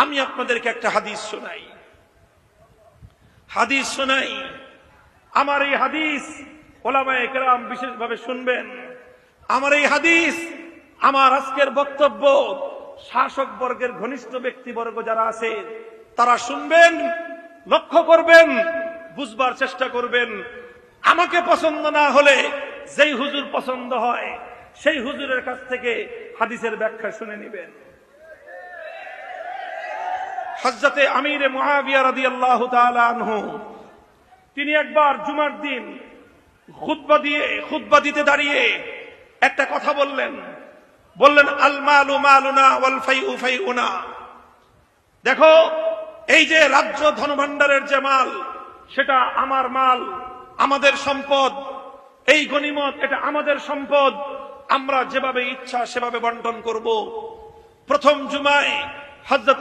আমি আপনাদেরকে একটা হাদিস শোনাই। আমার এই হাদিস ওলামায়ে কেরাম বিশেষভাবে শুনবেন। আমার এই হাদিস, আমার আজকের বক্তব্য শাসক বর্গের ঘনিষ্ঠ ব্যক্তিবর্গ যারা আছে তারা শুনবেন, লক্ষ্য করবেন, বুঝবার চেষ্টা করবেন। আমাকে পছন্দ না হলে যেই হুজুর পছন্দ হয় সেই হুজুরের কাছ থেকে হাদিসের ব্যাখ্যা শুনে নেবেন। হযরতে আমিরে মুআবিয়া রাদিয়াল্লাহু তাআলা আনহু তিনি একবার জুমার দিন খুতবা দিতে দাঁড়িয়ে একটা কথা বললেন। আল মালু মালুনা ওয়াল ফাইউ ফাইউনা। দেখো, এই যে রাজ্য ধনভাণ্ডারের যে মাল, সেটা আমার মাল, আমাদের সম্পদ। এই গনিমত, এটা আমাদের সম্পদ। আমরা যেভাবে ইচ্ছা সেভাবে বন্টন করব। প্রথম জুমায় হযরত